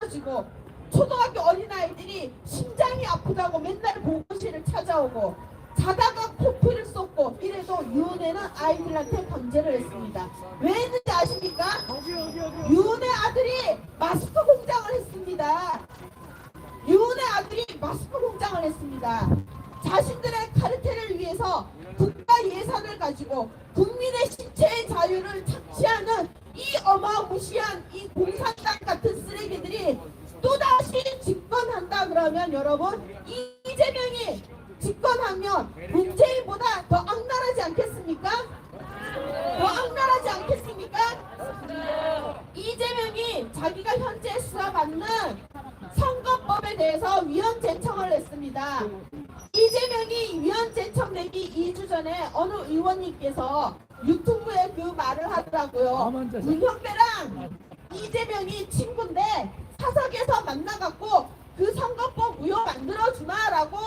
떨어지고 초등학교 어린아이들이 심장이 아프다고 맨날 보건실을 찾아오고 자다가 코피를 쏟고 이래도 유은혜는 아이들한테 강제를 했습니다. 왜 했는지 아십니까? 유은혜 아들이 마스크 공장을 했습니다. 유은혜 아들이 마스크 공장을 했습니다. 자신들의 카르텔을 위해서 국가 예산을 가지고 국민의 신체의 자유를 착취하는 이 어마무시한 이 공산당 같은 쓰레기들이 또다시 집권한다 그러면 여러분 이재명이 집권하면 문재인보다 더 악랄하지 않겠습니까? 더 악랄하지 않겠습니까? 이재명이 자기가 현재 수사받는 선거법에 대해서 위헌 제청을 했습니다. 이재명이 위헌 제청 내기 2주 전에 어느 의원님께서 유튜브에 그 말을 하더라고요. 문형배랑 이재명이 친구인데 사석에서 만나갖고 그 선거법 위헌 만들어주마라고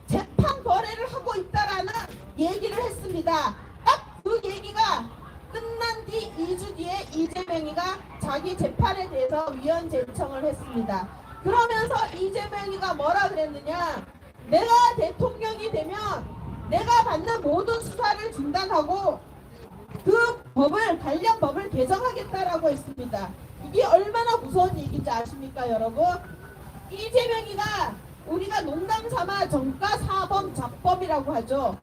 재판 거래를 하고 있다라는 얘기를 했습니다. 딱 그 얘기가 끝난 뒤 2주 뒤에 이재명이가 자기 재판에 대해서 위헌 제청을 했습니다. 그러면서 이재명이가 뭐라 그랬느냐, 내가 대통령이 되면 내가 받는 모든 수사를 중단하고 그 법을 관련 법을 개정하겠다라고 했습니다. 이게 얼마나 무서운 얘기인지 아십니까 여러분? 이재명이가 우리가 농담삼아 정가사범 잡범이라고 하죠.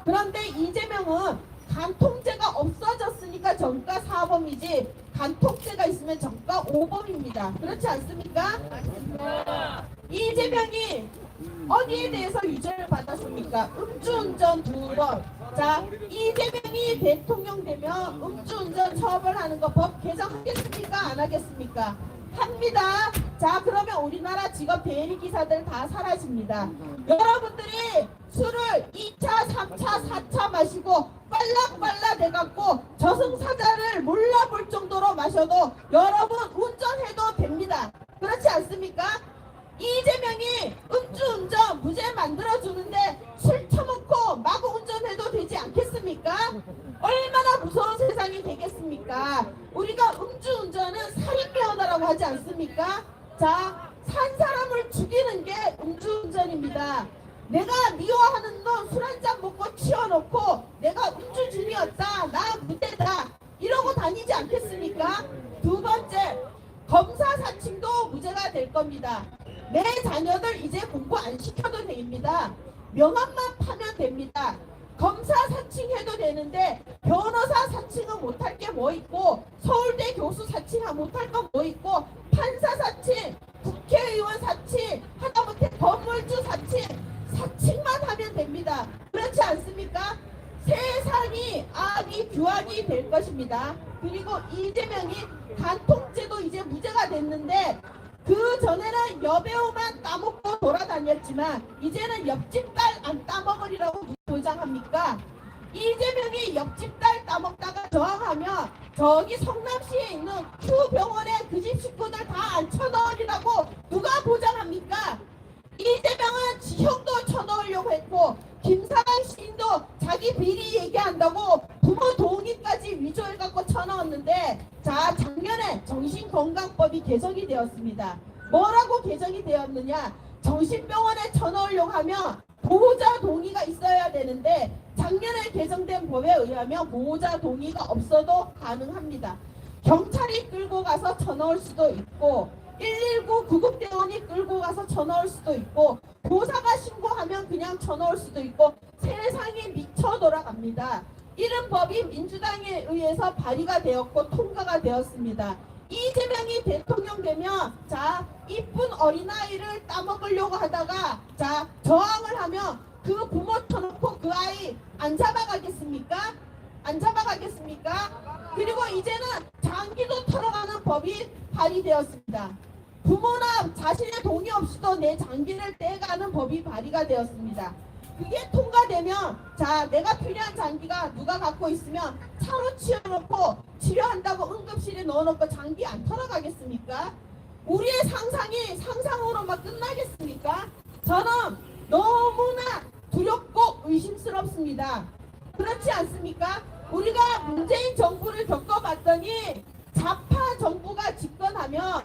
그런데 이재명은 간통죄가 없어졌으니까 정가사범이지 간통죄가 있으면 정가오범입니다. 그렇지 않습니까? 이재명이 어디에 대해서 유죄를 받았습니까? 음주운전 2번. 자, 이재명이 대통령 되면 음주운전 처벌하는 거 법 개정하겠습니까? 안 하겠습니까? 합니다. 자, 그러면 우리나라 직업 대리기사들 다 사라집니다. 여러분들이 술을 2차, 3차, 4차 마시고 빨라빨라 돼갖고 저승사자를 몰라볼 정도로 마셔도 여러분 운전해도 됩니다. 그렇지 않습니까? 이재명이 음주운전 무죄 만들어주는데 술 처먹고 마구 운전해도 되지 않겠습니까? 얼마나 무서운 세상이 되겠습니까? 우리가 음주운전은 살인면허라고 하지 않습니까? 자, 산 사람을 죽이는 게 음주운전입니다. 내가 미워하는 놈 술 한잔 먹고 치워놓고 내가 음주 중이었다, 나 무죄다 이러고 다니지 않겠습니까? 두 번째, 검사 사칭도 무죄가 될 겁니다. 내 자녀들 이제 공부 안 시켜도 됩니다. 명함만 파면 됩니다. 검사 사칭해도 되는데 변호사 사칭은 못할 게 뭐 있고 서울대 교수 사칭 못할 거 뭐 있고 판사 사칭, 국회의원 사칭, 하다못해 건물주 사칭만 하면 됩니다. 그렇지 않습니까? 세상이 악이 규악이 될 것입니다. 그리고 이재명이 간통죄도 이제 무죄가 됐는데 그 전에는 여배우만 따먹고 돌아다녔지만 이제는 옆집 딸 안 따먹으리라고 누가 보장합니까? 이재명이 옆집 딸 따먹다가 저항하면 저기 성남시에 있는 Q병원에 그 집 식구들 다 앉혀넣으리라고 누가 보장합니까? 이재명은 지형도 쳐넣으려고 했고 김사랑 시인도 자기 비리 얘기한다고 부모 동의까지 위조해갖고 쳐넣었는데 자, 작년에 정신건강법이 개정이 되었습니다. 뭐라고 개정이 되었느냐, 정신병원에 쳐넣으려고 하면 보호자 동의가 있어야 되는데 작년에 개정된 법에 의하면 보호자 동의가 없어도 가능합니다. 경찰이 끌고 가서 쳐넣을 수도 있고 119 구급대원이 끌고 가서 쳐넣을 수도 있고 교사가 신고하면 그냥 쳐넣을 수도 있고 세상이 미쳐 돌아갑니다. 이런 법이 민주당에 의해서 발의가 되었고 통과가 되었습니다. 이재명이 대통령 되면 자, 이쁜 어린아이를 따먹으려고 하다가 자, 저항을 하면 그 부모 쳐놓고 그 아이 안 잡아가겠습니까? 안 잡아가겠습니까? 그리고 이제는 장기도 털어가는 법이 발의되었습니다. 부모나 자신의 동의 없이도 내 장기를 떼가는 법이 발의가 되었습니다. 그게 통과되면 자, 내가 필요한 장기가 누가 갖고 있으면 차로 치워놓고 치료한다고 응급실에 넣어놓고 장기 안 털어가겠습니까? 우리의 상상이 상상으로만 끝나겠습니까? 저는 너무나 두렵고 의심스럽습니다. 그렇지 않습니까? 우리가 문재인 정부를 겪어봤더니 좌파 정부가 집권하면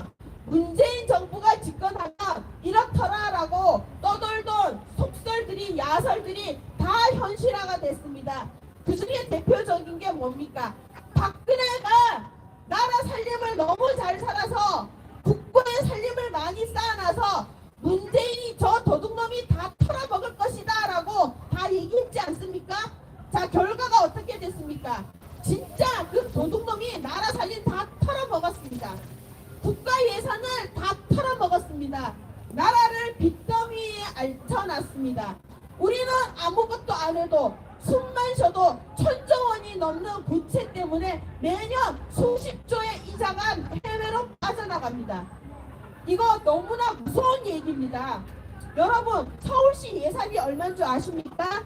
문재인 정부가 집권하면 이렇더라라고 떠돌던 속설들이 야설들이 다 현실화가 됐습니다. 그 중에 대표적인 게 뭡니까? 박근혜가 나라 살림을 너무 잘 살아서 국고의 살림을 많이 쌓아놔서 문재인이 저 도둑놈이 다 털어먹을 것이다 라고 다 얘기했지 않습니까? 자, 결과가 어떻게 됐습니까? 진짜 그 도둑놈이 나라 살림 다 털어먹었습니다. 국가 예산을 다 털어먹었습니다. 나라를 빚더미에 앓혀놨습니다. 우리는 아무것도 안 해도 숨만 쉬어도 1,000조 원이 넘는 부채 때문에 매년 수십조의 이자가 해외로 빠져나갑니다. 이거 너무나 무서운 얘기입니다. 여러분, 서울시 예산이 얼마인 줄 아십니까?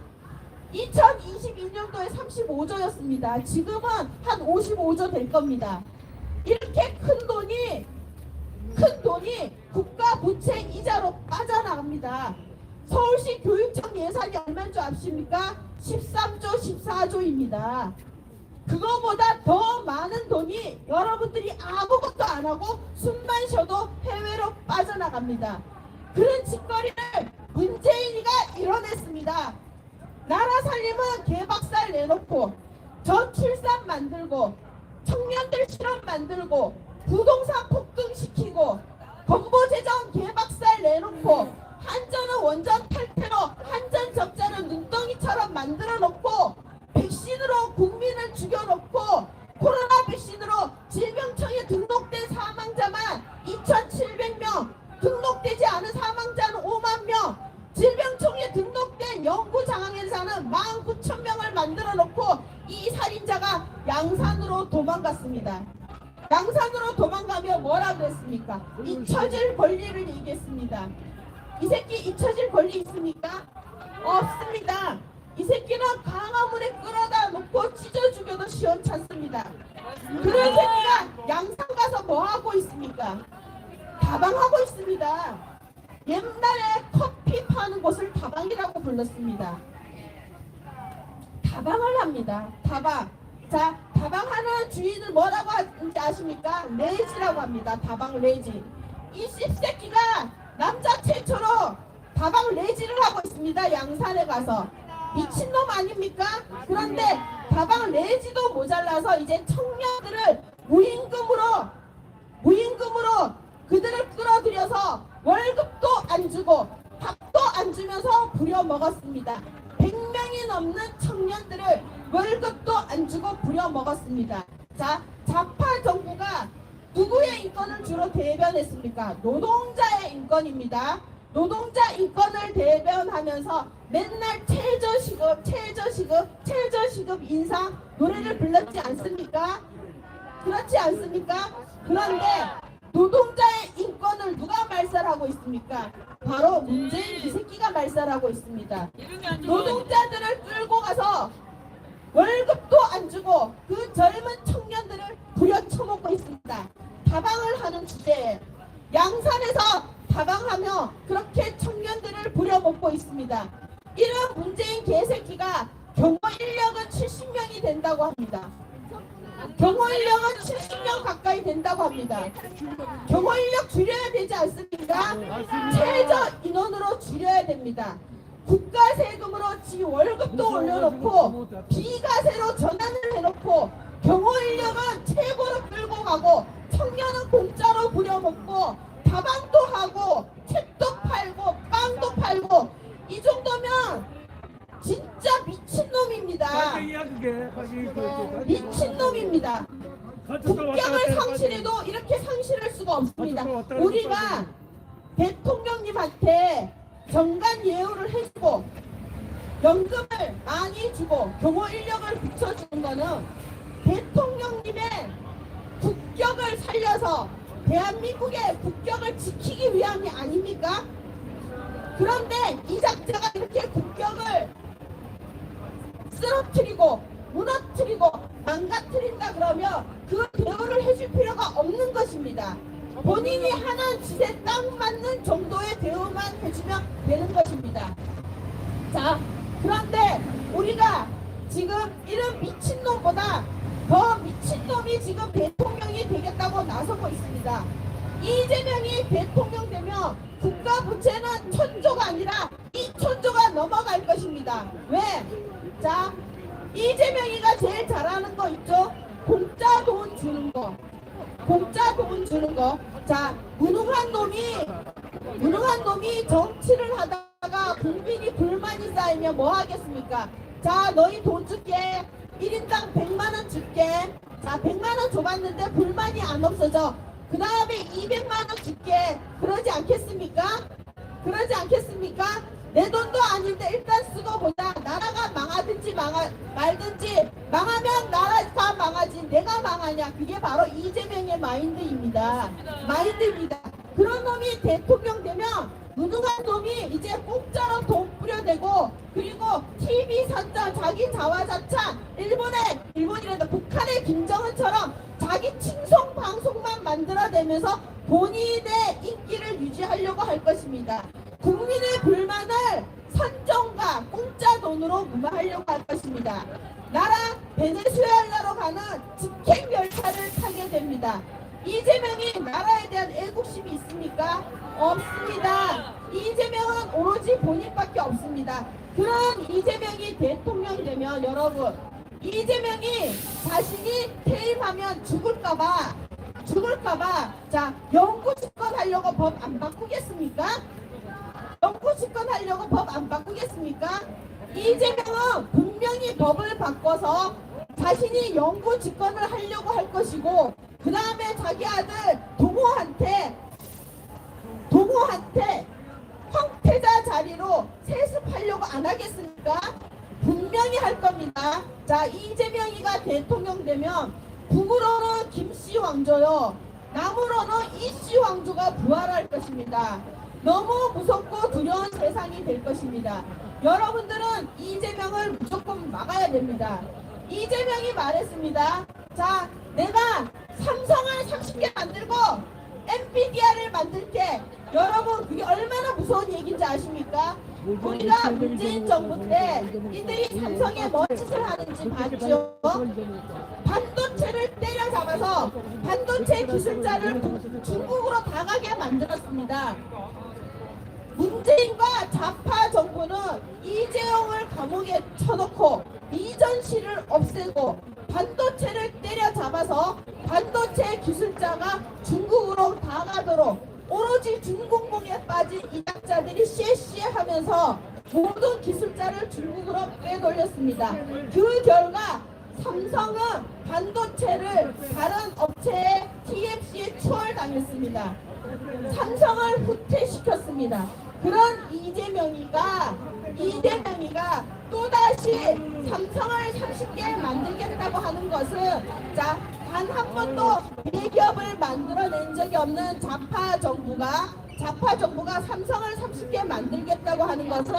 2022년도에 35조였습니다. 지금은 한 55조 될 겁니다. 이렇게 큰 돈이 국가 부채 이자로 빠져나갑니다. 서울시 교육청 예산이 얼마인 줄 아십니까? 13조, 14조입니다. 그거보다 더 많은 돈이 여러분들이 아무것도 안 하고 숨만 쉬어도 해외로 빠져나갑니다. 그런 짓거리를 문재인이가 이뤄냈습니다. 나라 살림은 개박살 내놓고 저출산 만들고 청년들 실업 만들고 부동산 폭등시키고 건보재정 개박살 내놓고 한전은 원전 탈퇴로 한전 적자를 눈덩이처럼 만들어 놓고 백신으로 국민을 죽여놓고 코로나 백신으로 질병청에 등록된 사망자만 2,700명, 등록되지 않은 사망자는 5만 명, 질병청에 등록된 영구장애자는 19,000명을 만들어 놓고 이 살인자가 양산으로 도망갔습니다. 양산으로 도망가며 뭐라 그랬습니까? 잊혀질 권리를 얘기했습니다. 이 새끼 잊혀질 권리 있습니까? 없습니다. 이 새끼는 광화문에 끌어다 놓고 찢어 죽여도 시원찮습니다. 그런 새끼가 양산 가서 뭐 하고 있습니까? 다방하고 있습니다. 옛날에 커피 파는 곳을 다방이라고 불렀습니다. 다방을 합니다. 다방. 자, 다방하는 주인을 뭐라고 하는지 아십니까? 레지라고 합니다. 다방 레지. 이 씹새끼가 남자 최초로 다방 레지를 하고 있습니다. 양산에 가서. 미친놈 아닙니까? 그런데 다방 레지도 모자라서 이제 청년들을 무임금으로 그들을 끌어들여서 월급도 안 주고 밥도 안 주면서 부려먹었습니다. 100명이 넘는 청년들을 월급도 안 주고 부려먹었습니다. 자, 좌파 정부가 누구의 인권을 주로 대변했습니까? 노동자의 인권입니다. 노동자 인권을 대변하면서 맨날 최저시급 인상 노래를 불렀지 않습니까? 그렇지 않습니까? 그런데 노동자의 인권을 누가 말살하고 있습니까? 바로 문재인 이 새끼가 말살하고 있습니다. 노동자들을 끌고 가서 월급도 안 주고 그 젊은 청년들을 부려쳐먹고 있습니다. 다방을 하는 주제에 양산에서 다방하며 그렇게 청년들을 부려먹고 있습니다. 이런 문재인 개새끼가 경호 인력은 70명이 된다고 합니다. 경호 인력은 70명 가까이 된다고 합니다. 경호 인력 줄여야 되지 않습니까? 최저 인원으로 줄여야 됩니다. 국가 세금으로 지 월급도 올려놓고 비과세로 전환을 해놓고 경호 인력은 최고로 끌고 가고 청년은 공짜로 부려먹고 다방도 하고 책도 팔고 빵도 팔고 이 정도면 진짜 미친놈입니다. 미친놈입니다. 국격을 상실해도 이렇게 상실할 수가 없습니다. 우리가 대통령님한테 정관 예우를 해주고 연금을 많이 주고 경호 인력을 붙여주는 거는 대통령님의 국격을 살려서 대한민국의 국격을 지키기 위함이 아닙니까? 그런데 이 작자가 이렇게 국격을 쓰러뜨리고 무너뜨리고 망가뜨린다 그러면 그 대우를 해줄 필요가 없는 것입니다. 본인이 하는 짓에 딱 맞는 정도의 대우만 해주면 되는 것입니다. 자, 그런데 우리가 지금 이런 미친놈보다 더 미친놈이 지금 대통령이 되겠다고 나서고 있습니다. 이재명이 이재명이 대통령 되면 국가 부채는 1,000조가 아니라 2,000조가 넘어갈 것입니다. 왜? 자, 이재명이가 제일 잘하는 거 있죠? 공짜 돈 주는 거. 공짜 돈 주는 거. 자, 무능한 놈이 정치를 하다가 국민이 불만이 쌓이면 뭐 하겠습니까? 자, 너희 돈 줄게. 1인당 100만 원 줄게. 자, 100만 원 줘봤는데 불만이 안 없어져. 그 다음에 200만 원 줄게. 그러지 않겠습니까? 그러지 않겠습니까? 내 돈도 아닌데 일단 쓰고 보자. 나라가 망하든지 말든지, 망하면 나라가 망하지 내가 망하냐. 그게 바로 이재명의 마인드입니다. 그런 놈이 대통령 되면 무능한 놈이 이제 공짜로 돈 뿌려대고, 그리고 TV 선전, 자기 자화자찬, 일본이란다 북한의 김정은처럼 자기 칭송 방송만 만들어내면서 본인의 인기를 유지하려고 할 것입니다. 국민의 불만을 선정과 공짜 돈으로 무마하려고 할 것입니다. 나라 베네수엘라로 가는 직행 열차를 타게 됩니다. 이재명이 나라에 대한 애국심이 있습니까? 없습니다. 이재명은 오로지 본인밖에 없습니다. 그런 이재명이 대통령 되면 여러분, 이재명이 자신이 퇴임하면 죽을까봐 자, 영구 집권하려고 법 안 바꾸겠습니까? 영구 집권하려고 법 안 바꾸겠습니까? 이재명은 분명히 법을 바꿔서 자신이 영구 집권을 하려고 할 것이고, 그 다음에 자기 아들 동호한테 황태자 자리로 세습하려고 안 하겠습니까? 분명히 할 겁니다. 자, 이재명이가 대통령 되면 북으로는 김씨 왕조요, 남으로는 이씨 왕조가 부활할 것입니다. 너무 무섭고 두려운 세상이 될 것입니다. 여러분들은 이재명을 무조건 막아야 됩니다. 이재명이 말했습니다. 자, 내가 삼성을 30개 만들고 엔비디아를 만들게. 여러분, 그게 얼마나 무서운 얘기인지 아십니까? 우리가 문재인 정부 때 이들이 삼성에 뭔 짓을 하는지 봤죠? 반도체를 때려잡아서 반도체 기술자를 중국으로 다 가게 만들었습니다. 문재인과 좌파 정부는 이재용을 감옥에 쳐놓고 이전시를 없애고 반도체를 때려잡아서 반도체 기술자가 중국으로 다 가도록 오로지 중공공에 빠진 이학자들이 쎄쎄하면서 모든 기술자를 중국으로 빼돌렸습니다. 그 결과 삼성은 반도체를 다른 업체의 TFC에 추월당했습니다. 삼성을 후퇴시켰습니다. 그런 이재명이가 또다시 삼성을 30개 만들겠다고 하는 것은, 자, 단 한 번도 대기업을 만들어낸 적이 없는 좌파 정부가 삼성을 30개 만들겠다고 하는 것은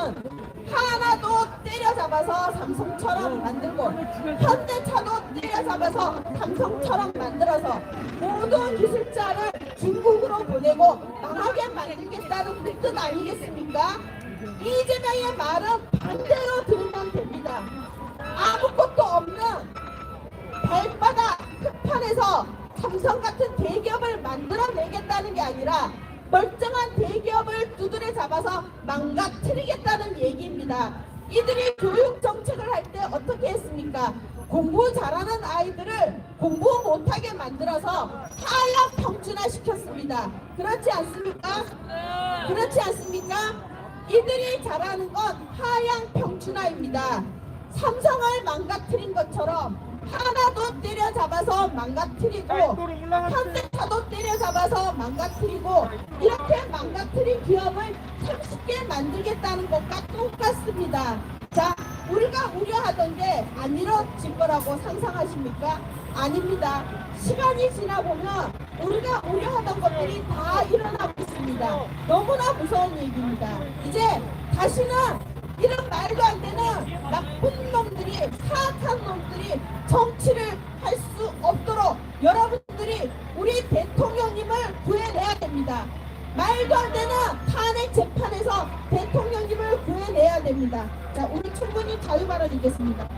하나도 때려잡아서 삼성처럼 만들고, 현대차도 때려잡아서 삼성처럼 만들어서 모든 기술자를 중국으로 보내고 망하게 만들겠다는 뜻 아니겠습니까? 이재명의 말은 반대로 들으면 됩니다. 아무것도 없는 발바닥 흙판에서 삼성 같은 대기업을 만들어내겠다는 게 아니라 멀쩡한 대기업을 두드려 잡아서 망가뜨리겠다는 얘기입니다. 이들이 교육 정책을 할 때 어떻게 했습니까? 공부 잘하는 아이들을 공부 못하게 만들어서 하향 평준화 시켰습니다. 그렇지 않습니까? 그렇지 않습니까? 이들이 잘하는 건 하향 평준화입니다. 삼성을 망가뜨린 것처럼 하나도 때려잡아서 망가뜨리고, 현대차도 때려잡아서 망가뜨리고, 이렇게 망가뜨린 기업을 30개 만들겠다는 것과 똑같습니다. 자, 우리가 우려하던 게 안 이루어질 거라고 상상하십니까? 아닙니다. 시간이 지나보면 우리가 우려하던 것들이 다 일어나고 있습니다. 너무나 무서운 얘기입니다. 이제 다시는 이런 말도 안 되는 나쁜 놈들이, 사악한 놈들이 정치를 할 수 없도록 여러분들이 우리 대통령님을 구해내야 됩니다. 말도 안 되는 탄핵 재판에서 대통령님을 구해내야 됩니다. 자, 우리 충분히 자유발언 있겠습니다.